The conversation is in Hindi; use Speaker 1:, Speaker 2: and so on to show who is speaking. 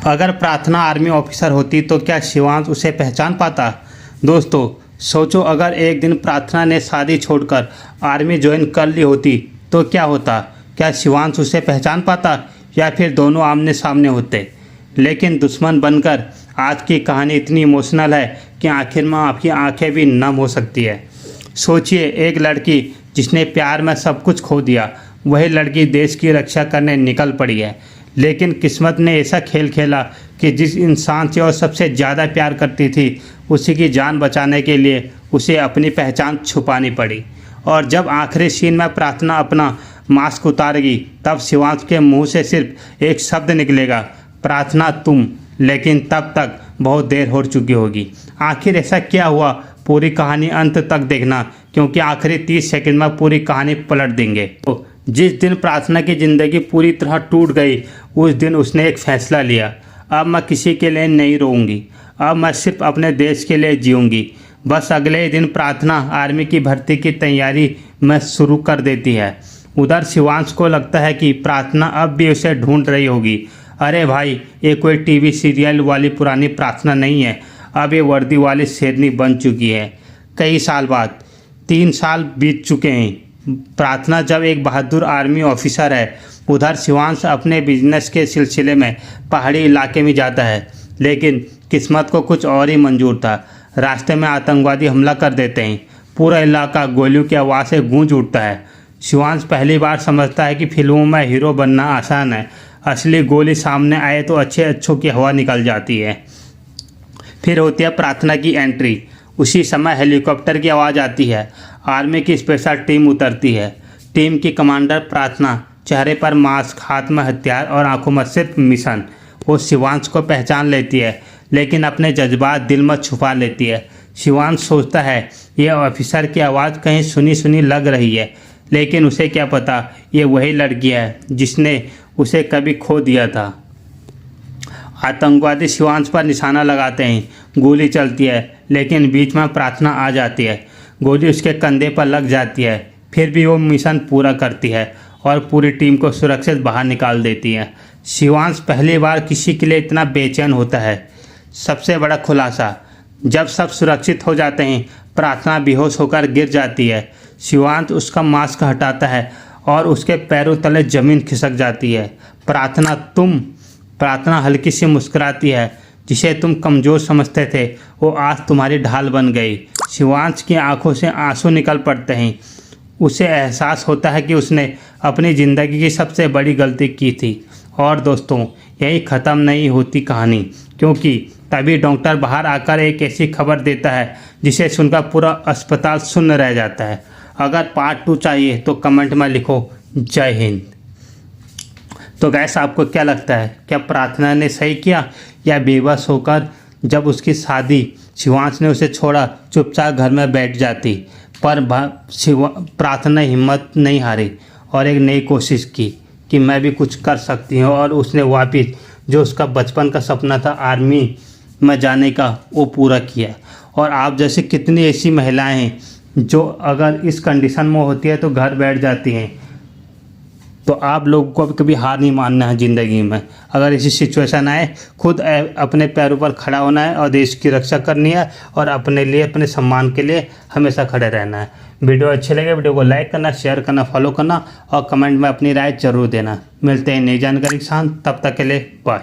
Speaker 1: अगर प्रार्थना आर्मी ऑफिसर होती तो क्या शिवांश उसे पहचान पाता। दोस्तों सोचो, अगर एक दिन प्रार्थना ने शादी छोड़कर आर्मी ज्वाइन कर ली होती तो क्या होता। क्या शिवांश उसे पहचान पाता या फिर दोनों आमने सामने होते। लेकिन दुश्मन बनकर आज की कहानी इतनी इमोशनल है कि आखिर में आपकी आंखें भी नम हो सकती है। सोचिए, एक लड़की जिसने प्यार में सब कुछ खो दिया, वही लड़की देश की रक्षा करने निकल पड़ी है। लेकिन किस्मत ने ऐसा खेल खेला कि जिस इंसान से और सबसे ज़्यादा प्यार करती थी, उसी की जान बचाने के लिए उसे अपनी पहचान छुपानी पड़ी। और जब आखिरी सीन में प्रार्थना अपना मास्क उतारेगी, तब शिवांश के मुंह से सिर्फ एक शब्द निकलेगा, प्रार्थना तुम। लेकिन तब तक बहुत देर हो चुकी होगी। आखिर ऐसा क्या हुआ, पूरी कहानी अंत तक देखना, क्योंकि आखिरी 30 सेकंड में पूरी कहानी पलट देंगे। तो जिस दिन प्रार्थना की ज़िंदगी पूरी तरह टूट गई, उस दिन उसने एक फैसला लिया, अब मैं किसी के लिए नहीं रोऊंगी, अब मैं सिर्फ अपने देश के लिए जीऊँगी। बस अगले ही दिन प्रार्थना आर्मी की भर्ती की तैयारी में शुरू कर देती है। उधर शिवांश को लगता है कि प्रार्थना अब भी उसे ढूंढ रही होगी। अरे भाई, ये कोई टीवी सीरियल वाली पुरानी प्रार्थना नहीं है, अब ये वर्दी वाली शेरनी बन चुकी है। कई साल बाद 3 साल बीत चुके हैं। प्रार्थना जब एक बहादुर आर्मी ऑफिसर है, उधर शिवांश अपने बिजनेस के सिलसिले में पहाड़ी इलाके में जाता है। लेकिन किस्मत को कुछ और ही मंजूर था। रास्ते में आतंकवादी हमला कर देते हैं, पूरा इलाका गोलियों की आवाज़ से गूंज उठता है। शिवांश पहली बार समझता है कि फिल्मों में हीरो बनना आसान है, असली गोली सामने आए तो अच्छों की हवा निकल जाती है। फिर होती है प्रार्थना की एंट्री। उसी समय हेलीकॉप्टर की आवाज़ आती है, आर्मी की स्पेशल टीम उतरती है। टीम की कमांडर प्रार्थना, चेहरे पर मास्क, हाथ में हथियार और आंखों में सिर्फ मिशन। वो शिवांश को पहचान लेती है, लेकिन अपने जज्बात दिल में छुपा लेती है। शिवांश सोचता है ये ऑफिसर की आवाज़ कहीं सुनी सुनी लग रही है, लेकिन उसे क्या पता ये वही लड़की है जिसने उसे कभी खो दिया था। आतंकवादी शिवांश पर निशाना लगाते हैं, गोली चलती है, लेकिन बीच में प्रार्थना आ जाती है। गोली उसके कंधे पर लग जाती है, फिर भी वो मिशन पूरा करती है और पूरी टीम को सुरक्षित बाहर निकाल देती है। शिवांश पहली बार किसी के लिए इतना बेचैन होता है। सबसे बड़ा खुलासा, जब सब सुरक्षित हो जाते हैं, प्रार्थना बेहोश होकर गिर जाती है। शिवांश उसका मास्क हटाता है और उसके पैरों तले जमीन खिसक जाती है। प्रार्थना तुम। प्रार्थना हल्की सी मुस्कुराती है, जिसे तुम कमज़ोर समझते थे वो आज तुम्हारी ढाल बन गई। शिवांश की आंखों से आंसू निकल पड़ते हैं। उसे एहसास होता है कि उसने अपनी ज़िंदगी की सबसे बड़ी गलती की थी। और दोस्तों, यही ख़त्म नहीं होती कहानी, क्योंकि तभी डॉक्टर बाहर आकर एक ऐसी खबर देता है जिसे सुनकर पूरा अस्पताल सुन्न रह जाता है। अगर पार्ट 2 चाहिए तो कमेंट में लिखो। जय हिंद। तो गैस, आपको क्या लगता है, क्या प्रार्थना ने सही किया या बेबस होकर जब उसकी शादी शिवांश ने उसे छोड़ा चुपचाप घर में बैठ जाती। पर प्रार्थना हिम्मत नहीं हारी और एक नई कोशिश की कि मैं भी कुछ कर सकती हूँ, और उसने वापस जो उसका बचपन का सपना था आर्मी में जाने का, वो पूरा किया। और आप जैसे कितनी ऐसी महिलाएं हैं जो अगर इस कंडीशन में होती है तो घर बैठ जाती हैं। तो आप लोगों को कभी हार नहीं मानना है ज़िंदगी में। अगर ऐसी सिचुएशन आए, खुद अपने पैरों पर खड़ा होना है और देश की रक्षा करनी है, और अपने लिए, अपने सम्मान के लिए हमेशा खड़े रहना है। वीडियो अच्छे लगे, वीडियो को लाइक करना, शेयर करना, फॉलो करना और कमेंट में अपनी राय जरूर देना। मिलते हैं नई जानकारी के साथ, तब तक के लिए बाय।